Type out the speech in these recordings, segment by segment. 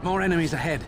More enemies ahead.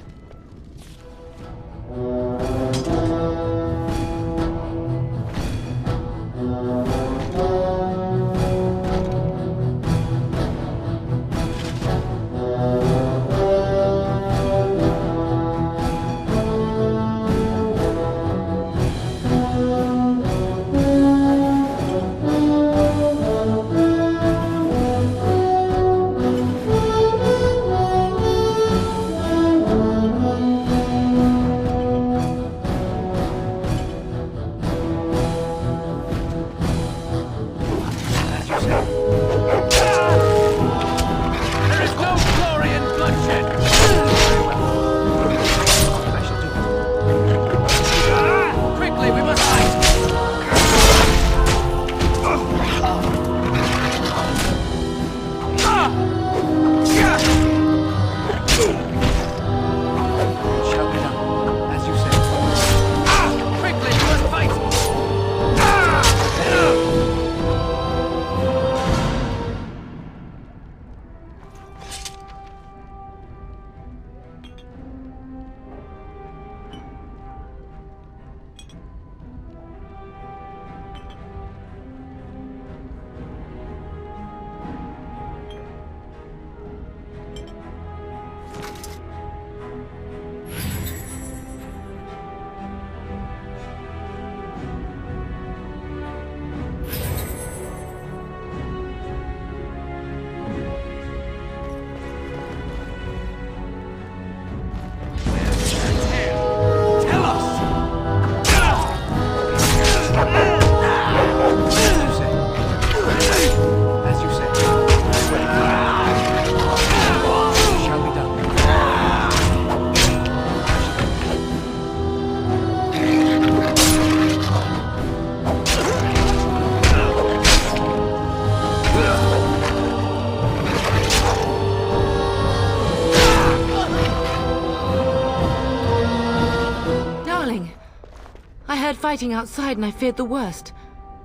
I heard fighting outside and I feared the worst.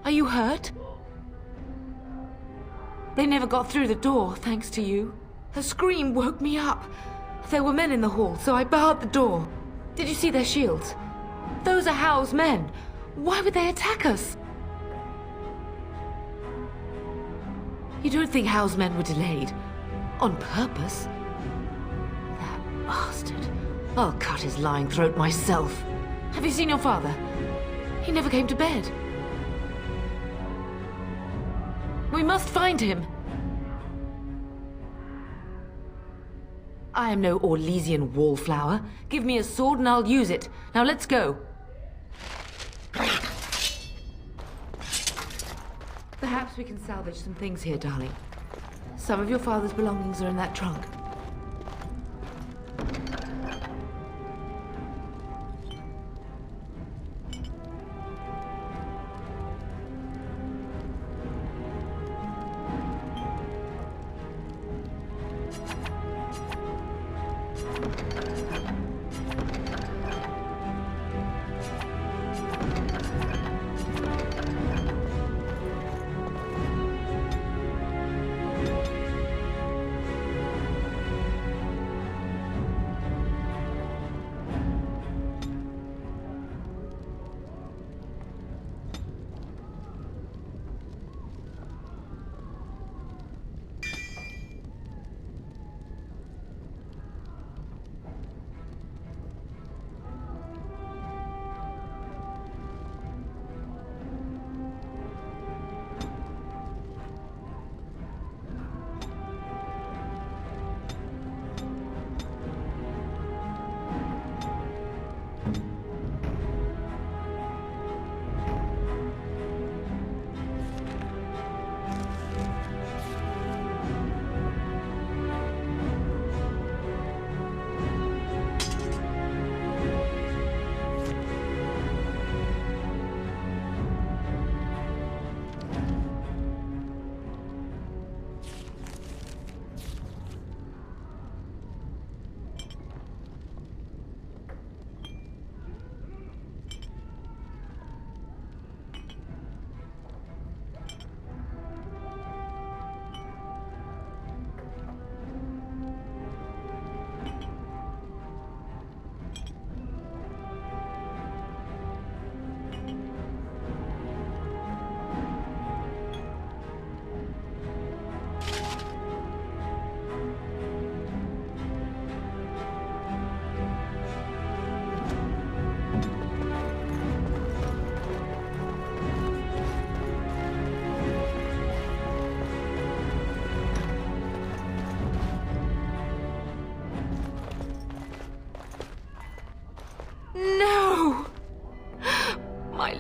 Are you hurt? They never got through the door, thanks to you. Her scream woke me up. There were men in the hall, so I barred the door. Did you see their shields? Those are Howl's men. Why would they attack us? You don't think Howl's men were delayed? On purpose? That bastard. I'll cut his lying throat myself. Have you seen your father? He never came to bed. We must find him. I am no Orlesian wallflower. Give me a sword and I'll use it. Now let's go. Perhaps we can salvage some things here, darling. Some of your father's belongings are in that trunk.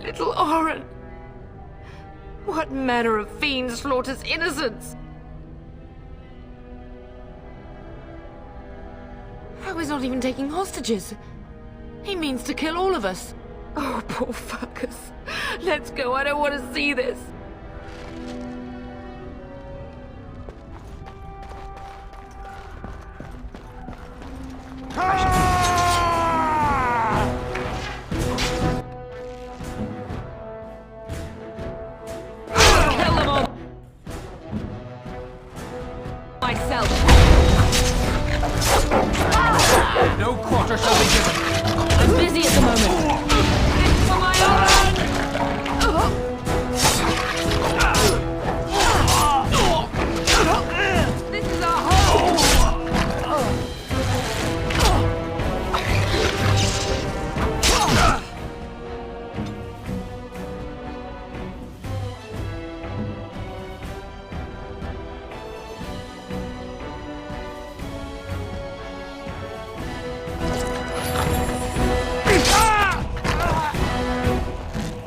little Oren! What manner of fiend slaughters innocents? Oh, he's not even taking hostages. He means to kill all of us. Oh, poor fuckers. Let's go, I don't want to see this. Kill them all myself. No quarter shall be given. I'm busy at the moment. For my own! This is our home!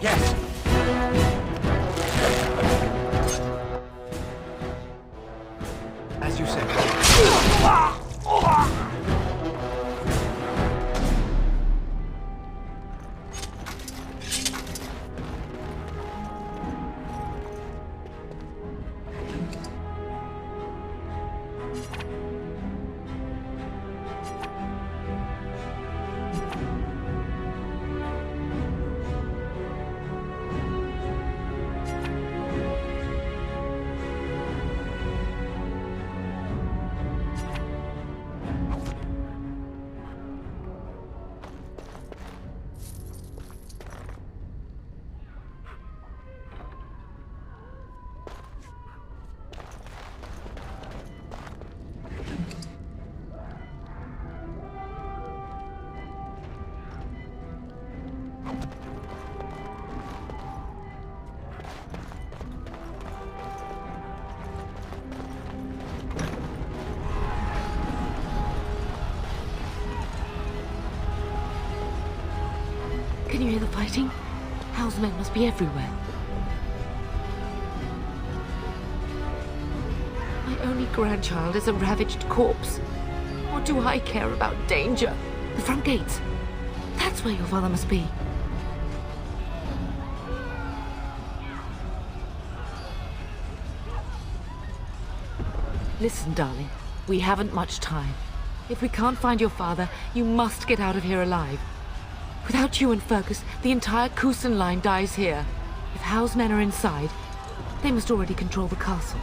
Yes. As you said. Can you hear the fighting? Hal's men must be everywhere. My only grandchild is a ravaged corpse. What do I care about danger? The front gates. That's where your father must be. Listen, darling. We haven't much time. If we can't find your father, you must get out of here alive. Without you and Fergus, the entire Kusan line dies here. If Hal's men are inside, they must already control the castle.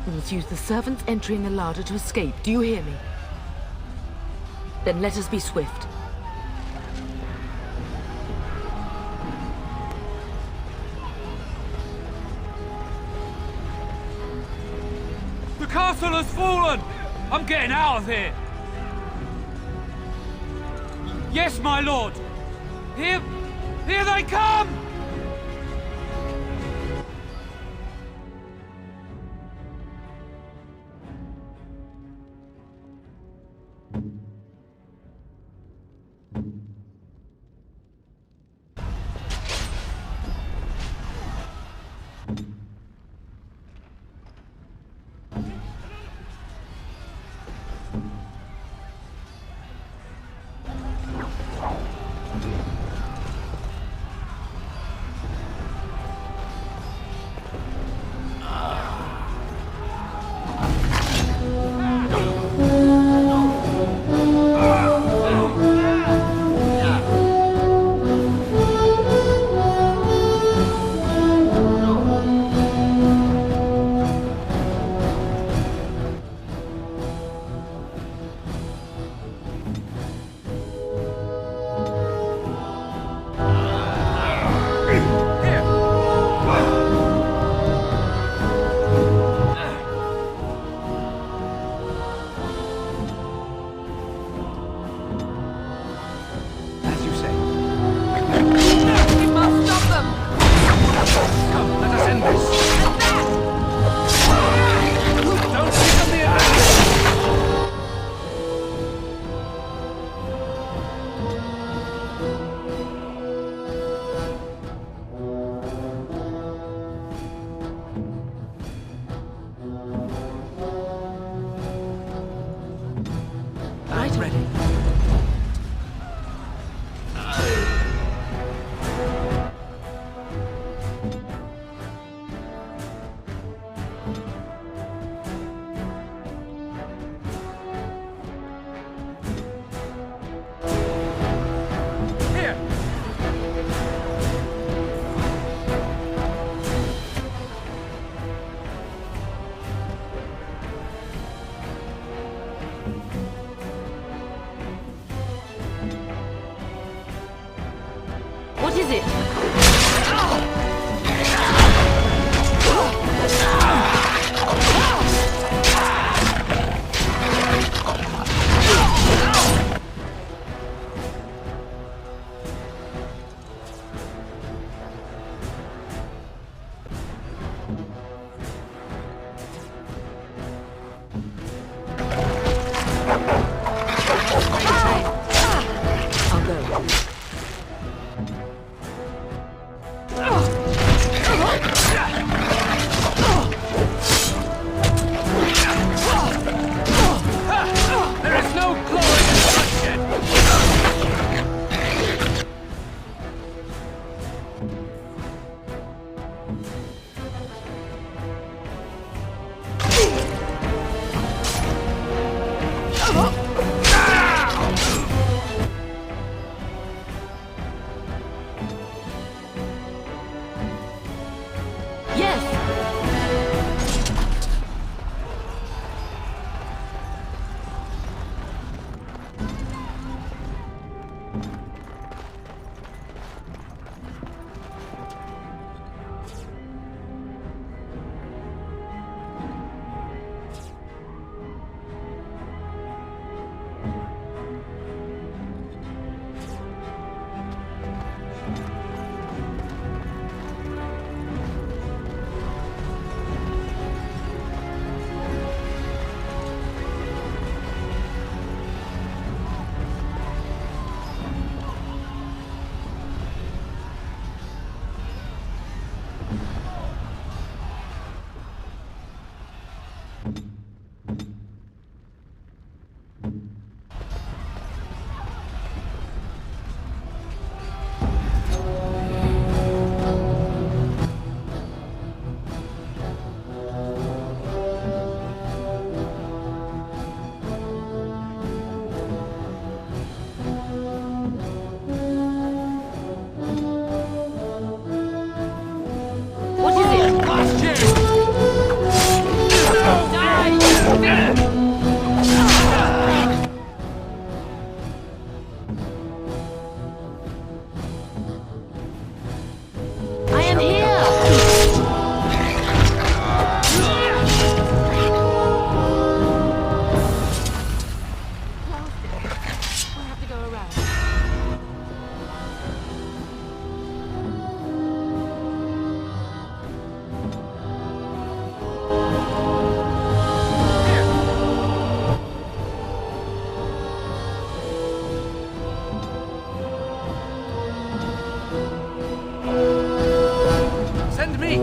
We must use the servants' entry in the larder to escape. Do you hear me? Then let us be swift. The castle has fallen! I'm getting out of here! Yes, my lord! Here they come! Here! What is it? I'll go. There is no glory in bloodshed! Yes! What is it? Last chance! I am here! We'll have to go around. Send me!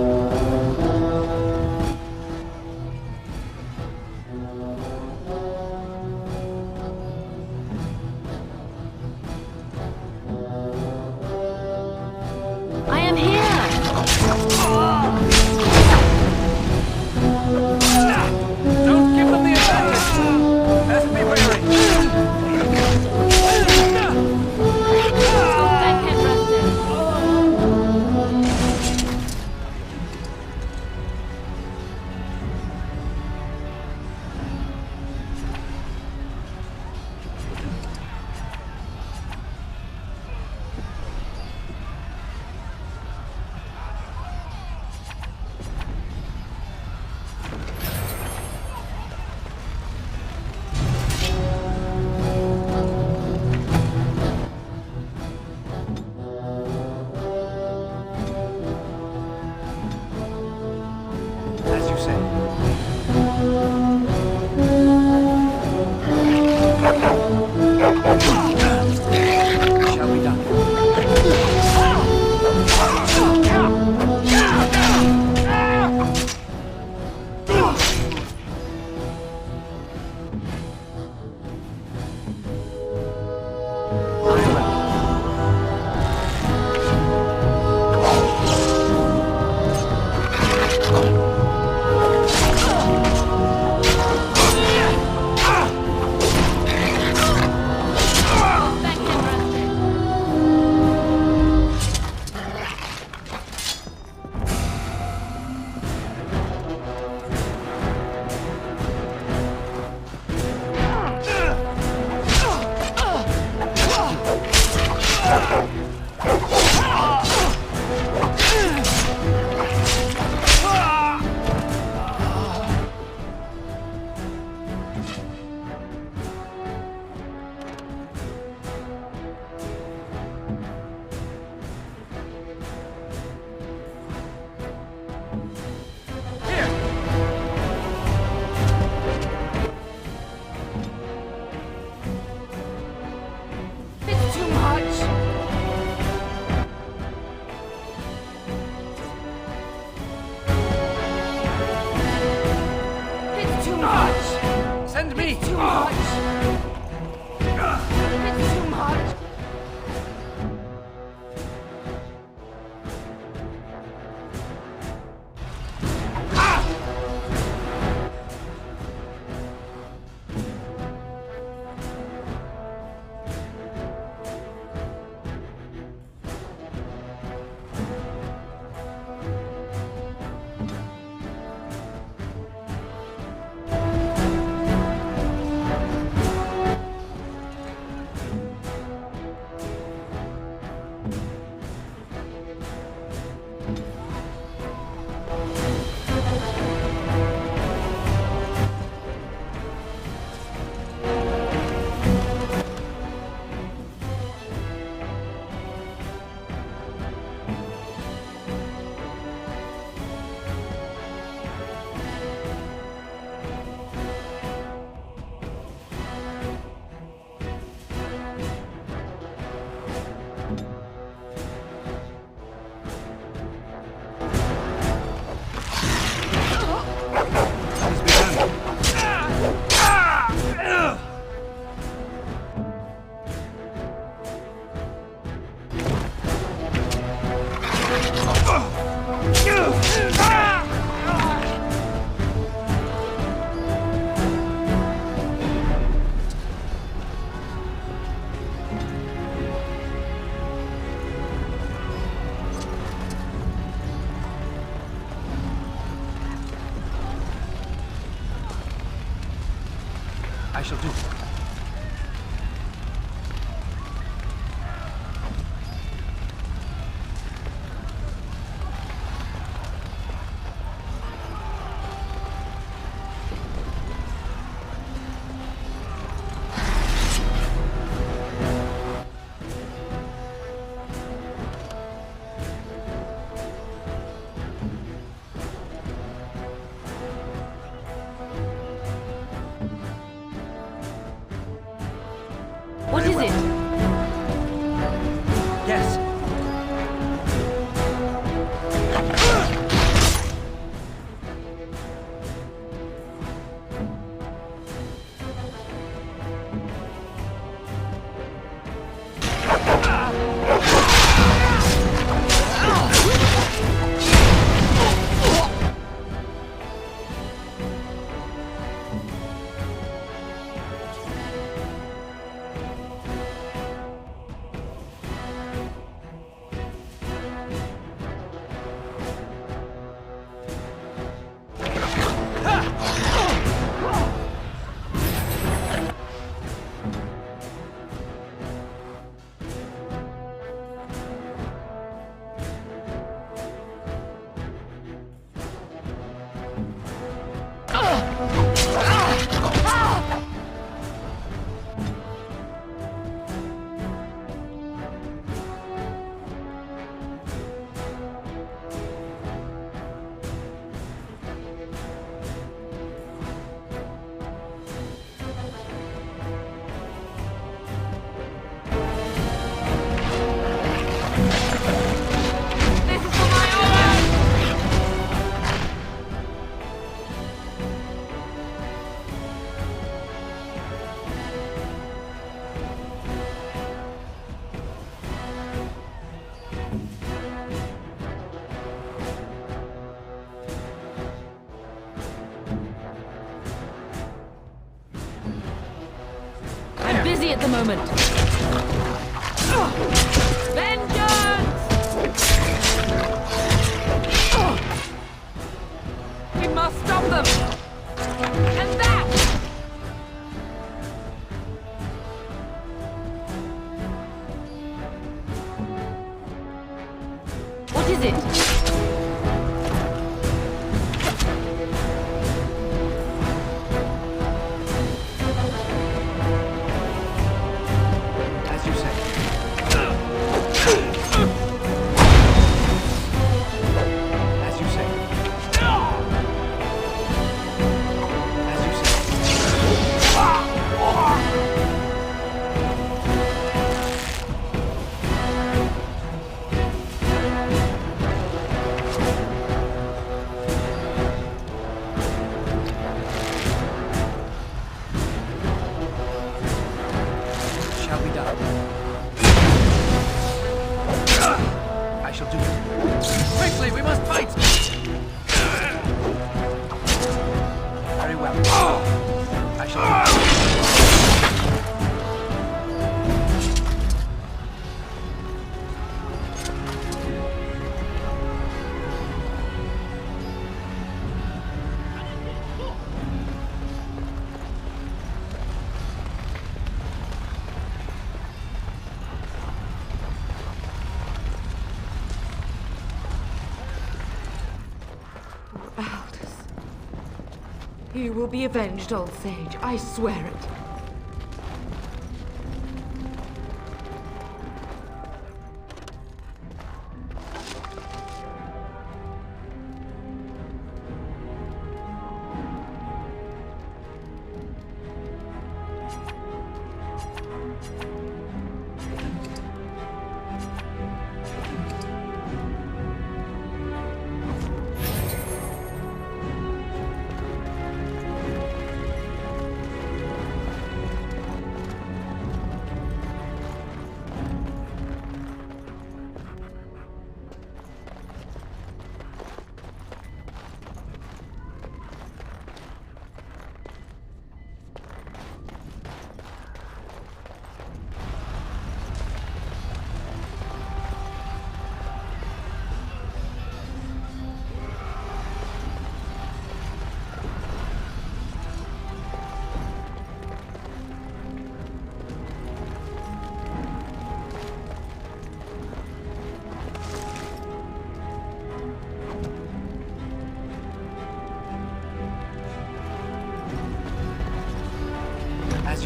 I shall do. What is it? Yes. This is for my orders! I'm busy at the moment. Vengeance! We must stop them! And that! What is it? As you say. As you say. As you say. Shall be done. I shall do it. Quickly, we must fight! Very well. I shall do it. Aldous. You will be avenged, old sage. I swear it.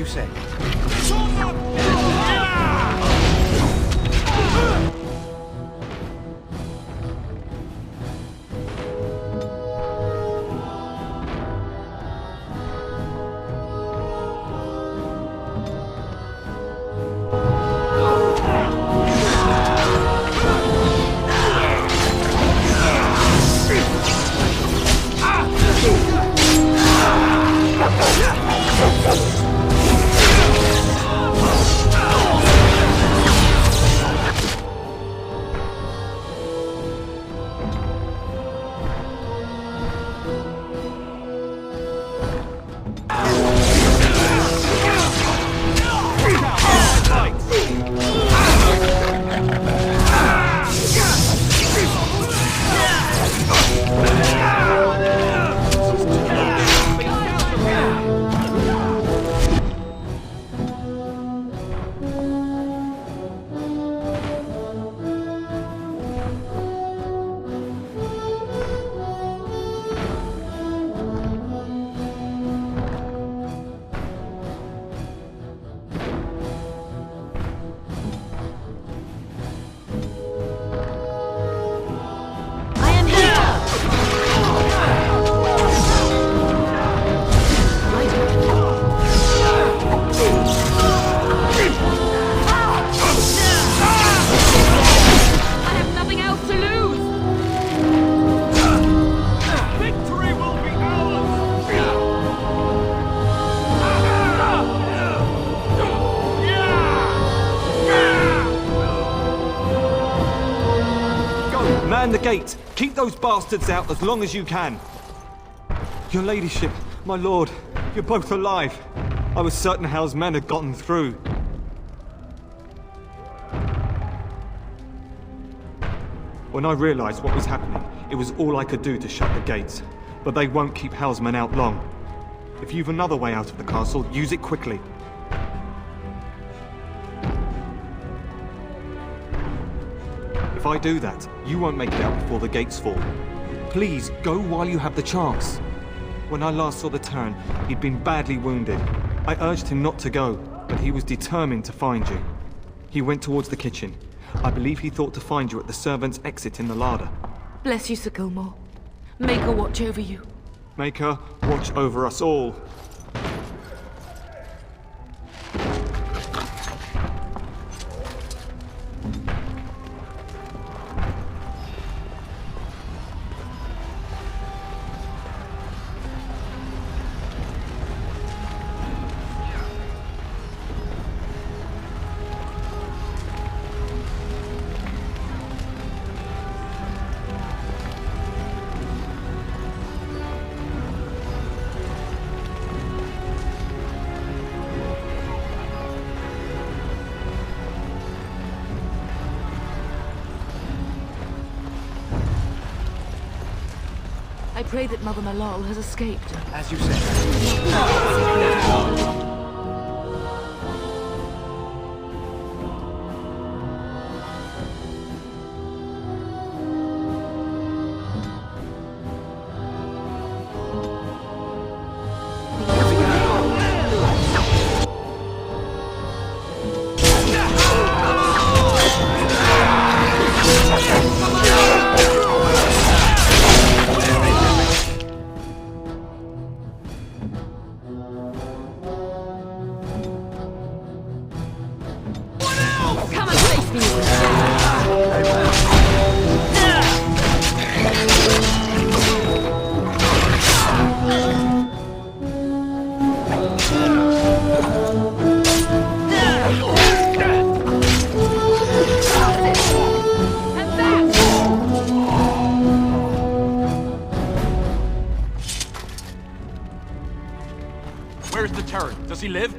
you say. Man the gate! Keep those bastards out as long as you can! Your ladyship, my lord, you're both alive. I was certain Hal's men had gotten through. When I realized what was happening, it was all I could do to shut the gates. But they won't keep Hal's men out long. If you've another way out of the castle, use it quickly. If I do that, you won't make it out before the gates fall. Please, go while you have the chance. When I last saw the Terran, he'd been badly wounded. I urged him not to go, but he was determined to find you. He went towards the kitchen. I believe he thought to find you at the servants' exit in the larder. Bless you, Sir Gilmore. Make her watch over you. Make her watch over us all. I pray that Mother Malal has escaped. As you say. Come and face me with that. Where's the Terran? Does he live?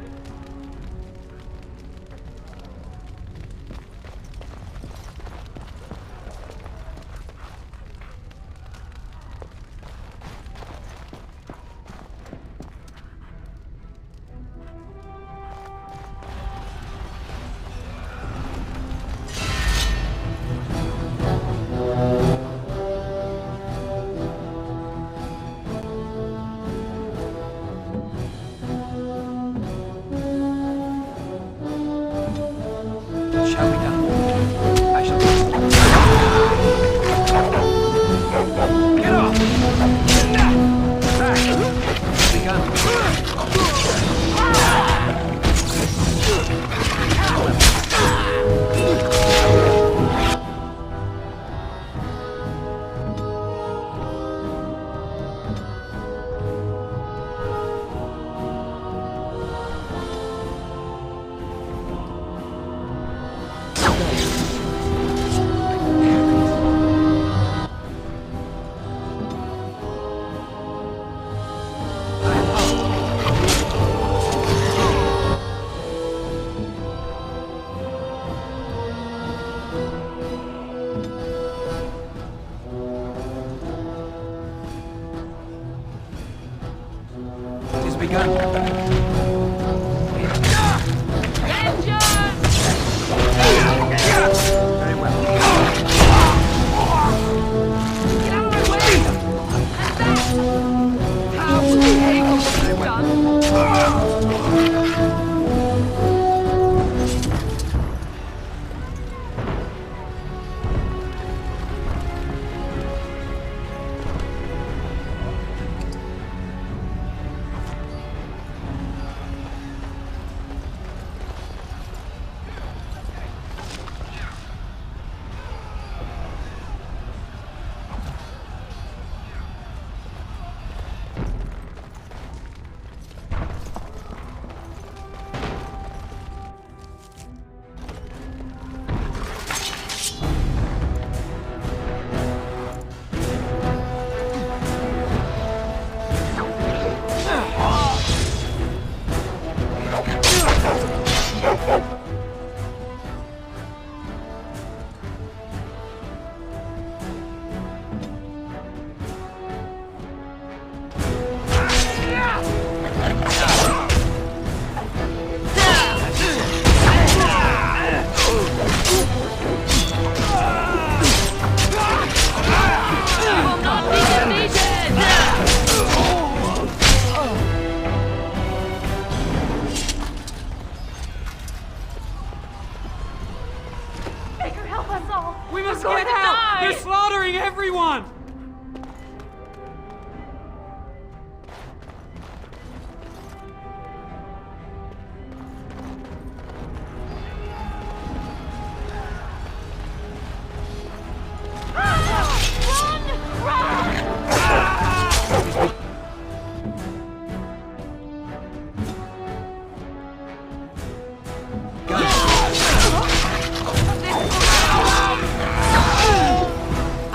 We must going get to out! die! They're slaughtering everyone!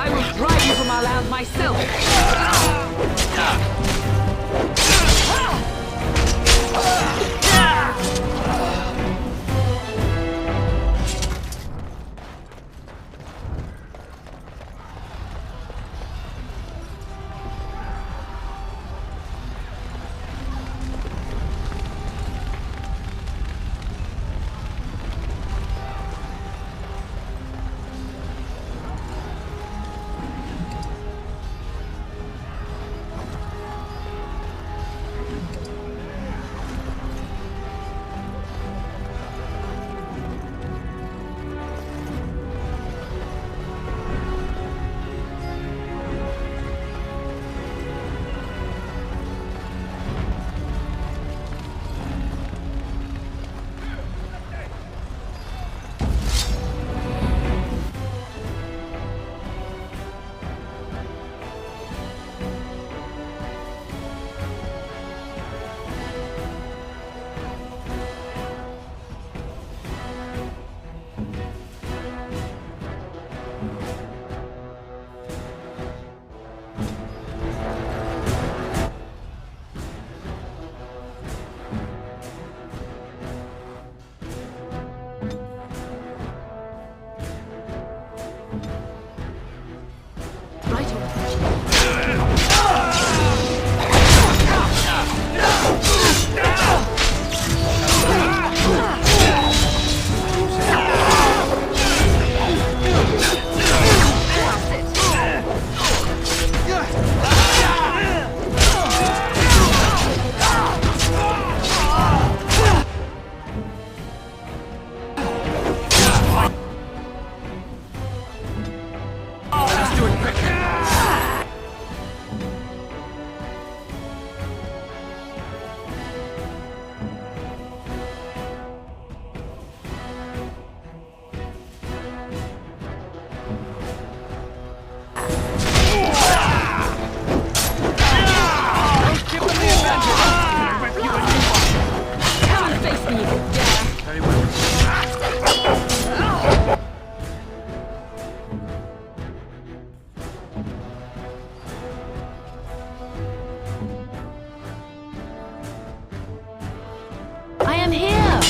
I will drive you from our land myself! I am here!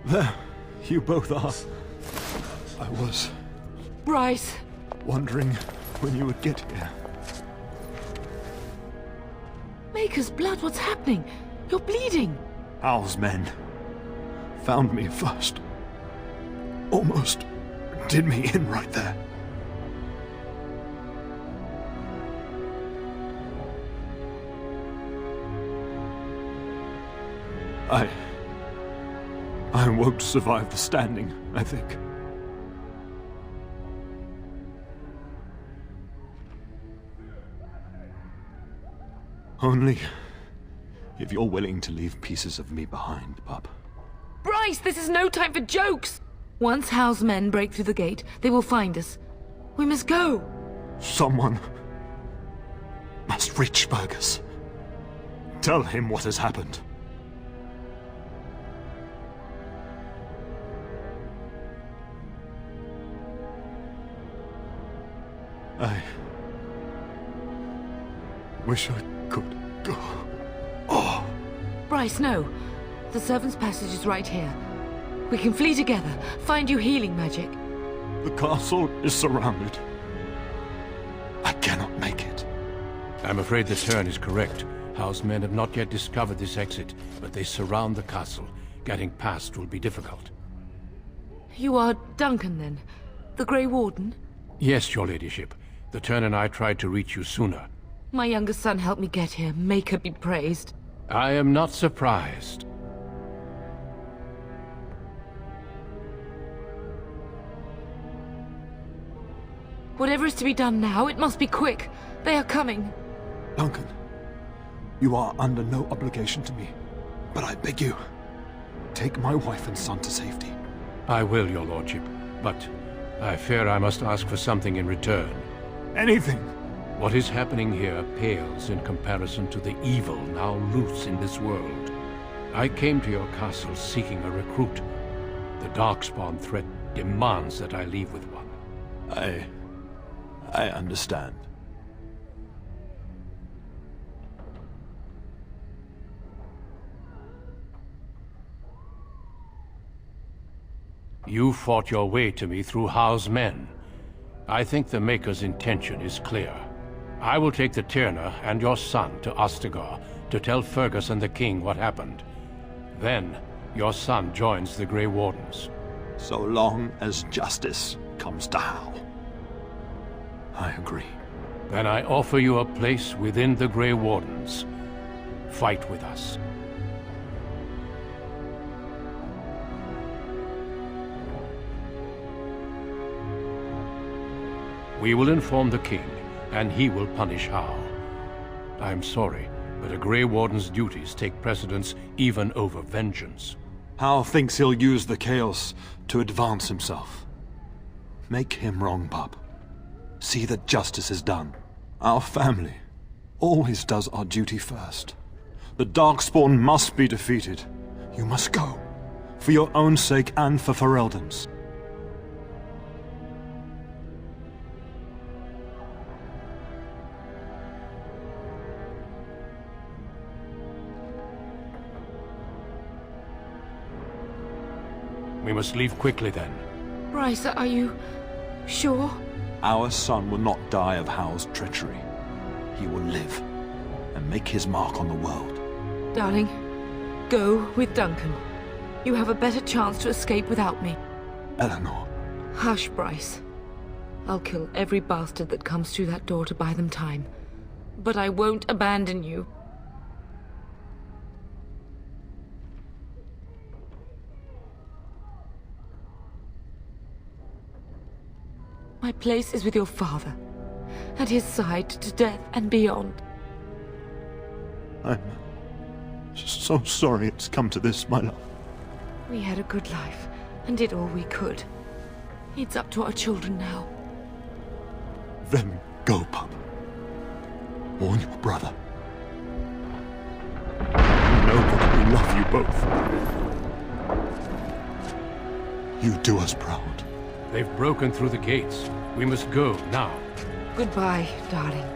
There, you both are. I was Bryce! wondering when you would get here. Maker's blood, what's happening? You're bleeding! Hal's men found me first. Almost did me in right there. I won't survive the standing, I think. Only if you're willing to leave pieces of me behind, pup. Bryce, this is no time for jokes! Once Hal's men break through the gate, they will find us. We must go! Someone must reach Fergus. Tell him what has happened. I wish I could go. Oh. Bryce, no. The servant's passage is right here. We can flee together, find you healing magic. The castle is surrounded. I cannot make it. I'm afraid the Turn is correct. House men have not yet discovered this exit, but they surround the castle. Getting past will be difficult. You are Duncan, then? The Grey Warden? Yes, your ladyship. The Turn and I tried to reach you sooner. My youngest son helped me get here. Make her be praised. I am not surprised. Whatever is to be done now, it must be quick. They are coming. Duncan, you are under no obligation to me, but I beg you, take my wife and son to safety. I will, your lordship, but I fear I must ask for something in return. Anything! What is happening here pales in comparison to the evil now loose in this world. I came to your castle seeking a recruit. The Darkspawn threat demands that I leave with one. I understand. You fought your way to me through Howe's men. I think the Maker's intention is clear. I will take the Tyrna and your son to Ostagar to tell Fergus and the King what happened. Then, your son joins the Grey Wardens. So long as justice comes to Howe. I agree. Then I offer you a place within the Grey Wardens. Fight with us. We will inform the King, and he will punish Howe. I am sorry, but a Grey Warden's duties take precedence even over vengeance. Howe thinks he'll use the chaos to advance himself. Make him wrong, bub. See that justice is done. Our family always does our duty first. The Darkspawn must be defeated. You must go. For your own sake and for Ferelden's. We must leave quickly then. Bryce, are you sure? Our son will not die of Howe's treachery. He will live and make his mark on the world. Darling, go with Duncan. You have a better chance to escape without me. Eleanor. Hush, Bryce. I'll kill every bastard that comes through that door to buy them time. But I won't abandon you. My place is with your father. At his side to death and beyond. I'm so sorry it's come to this, my love. We had a good life and did all we could. It's up to our children now. Then go, pup. Warn your brother. You know that we love you both. You do us proud. They've broken through the gates. We must go now. Goodbye, darling.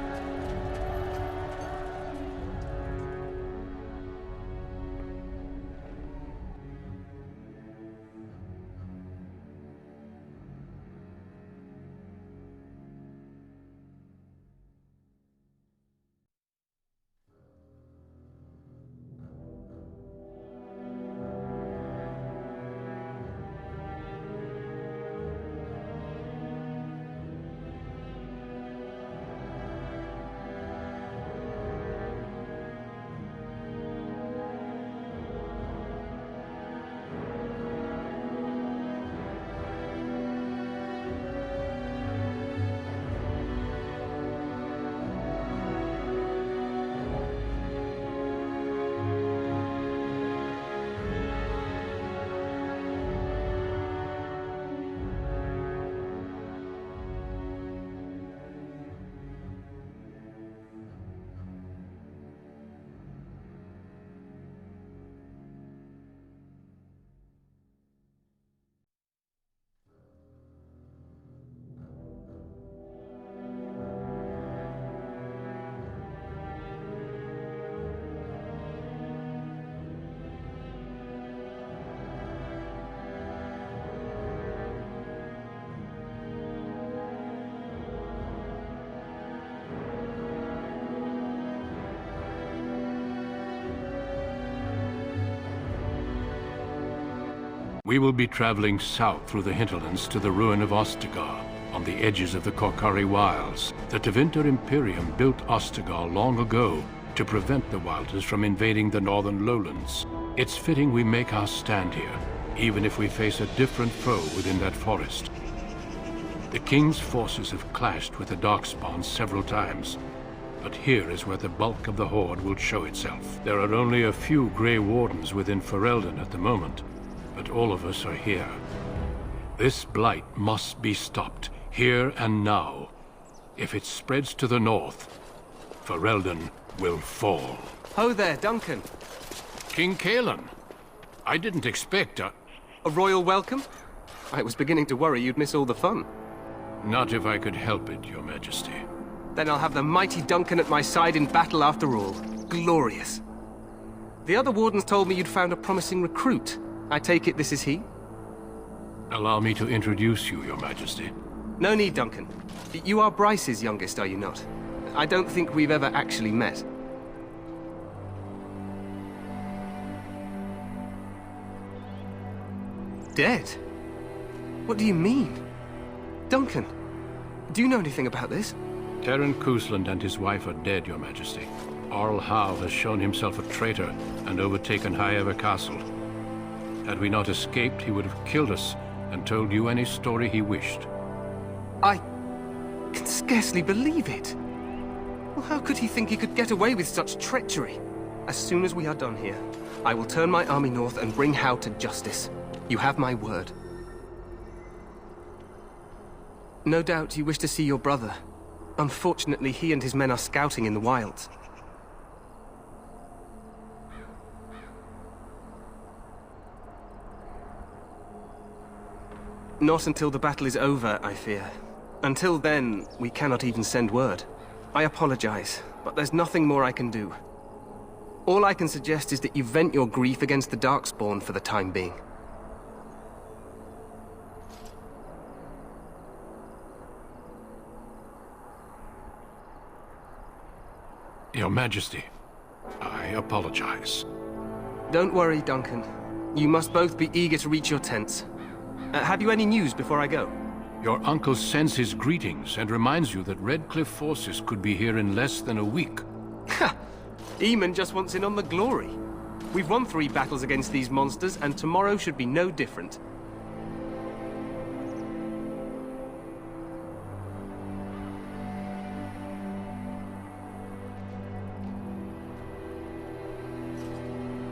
We will be traveling south through the hinterlands to the ruin of Ostagar, on the edges of the Korkari Wilds. The Tevinter Imperium built Ostagar long ago to prevent the Wilders from invading the northern lowlands. It's fitting we make our stand here, even if we face a different foe within that forest. The King's forces have clashed with the Darkspawn several times, but here is where the bulk of the Horde will show itself. There are only a few Grey Wardens within Ferelden at the moment, but all of us are here. This blight must be stopped, here and now. If it spreads to the north, Ferelden will fall. Ho there, Duncan. King Cailan, I didn't expect A royal welcome? I was beginning to worry you'd miss all the fun. Not if I could help it, Your Majesty. Then I'll have the mighty Duncan at my side in battle after all. Glorious. The other wardens told me you'd found a promising recruit. I take it this is he? Allow me to introduce you, Your Majesty. No need, Duncan. You are Bryce's youngest, are you not? I don't think we've ever actually met. Dead? What do you mean? Duncan, do you know anything about this? Terran Cousland and his wife are dead, Your Majesty. Arl Howe has shown himself a traitor and overtaken Highever Castle. Had we not escaped, he would have killed us and told you any story he wished. I can scarcely believe it. Well, how could he think he could get away with such treachery? As soon as we are done here, I will turn my army north and bring Howe to justice. You have my word. No doubt you wish to see your brother. Unfortunately, he and his men are scouting in the wilds. Not until the battle is over, I fear. Until then, we cannot even send word. I apologize, but there's nothing more I can do. All I can suggest is that you vent your grief against the Darkspawn for the time being. Your Majesty, I apologize. Don't worry, Duncan. You must both be eager to reach your tents. Have you any news before I go? Your uncle sends his greetings and reminds you that Redcliffe forces could be here in less than a week. Ha! Eamon just wants in on the glory. We've won 3 battles against these monsters, and tomorrow should be no different.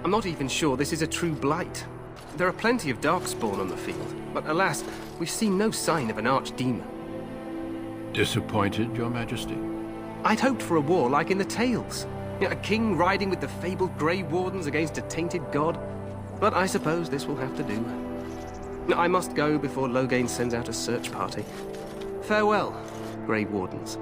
I'm not even sure this is a true blight. There are plenty of Darkspawn on the field, but alas, we've seen no sign of an archdemon. Disappointed, Your Majesty? I'd hoped for a war like in the Tales. A king riding with the fabled Grey Wardens against a tainted god. But I suppose this will have to do. I must go before Loghain sends out a search party. Farewell, Grey Wardens.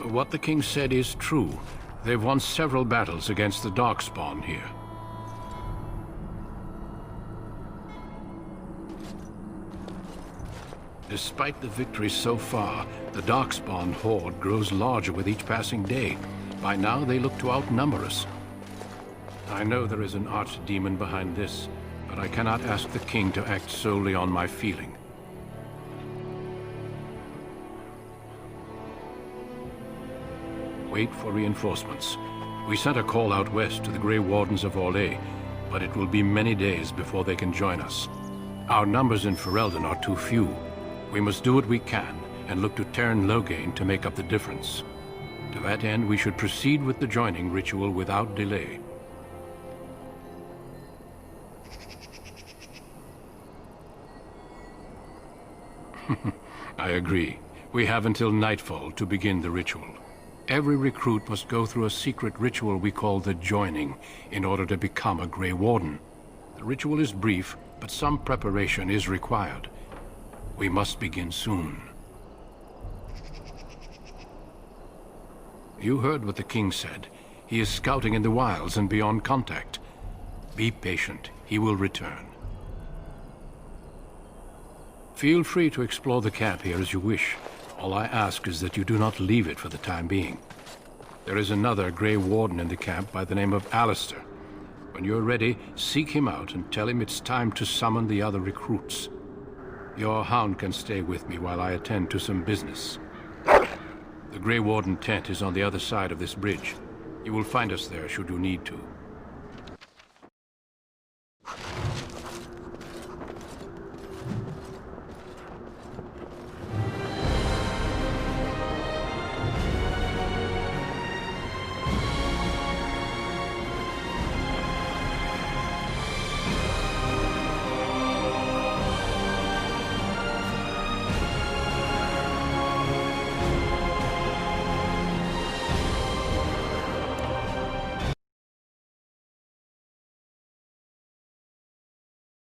What the king said is true. They've won several battles against the Darkspawn here. Despite the victories so far, the Darkspawn horde grows larger with each passing day. By now, they look to outnumber us. I know there is an archdemon behind this, but I cannot ask the king to act solely on my feeling. Wait for reinforcements. We sent a call out west to the Grey Wardens of Orlais, but it will be many days before they can join us. Our numbers in Ferelden are too few. We must do what we can, and look to Teyrn Loghain to make up the difference. To that end, we should proceed with the joining ritual without delay. I agree. We have until nightfall to begin the ritual. Every recruit must go through a secret ritual we call the Joining in order to become a Grey Warden. The ritual is brief, but some preparation is required. We must begin soon. You heard what the king said. He is scouting in the wilds and beyond contact. Be patient. He will return. Feel free to explore the camp here as you wish. All I ask is that you do not leave it for the time being. There is another Grey Warden in the camp by the name of Alistair. When you're ready, seek him out and tell him it's time to summon the other recruits. Your hound can stay with me while I attend to some business. The Grey Warden tent is on the other side of this bridge. You will find us there should you need to.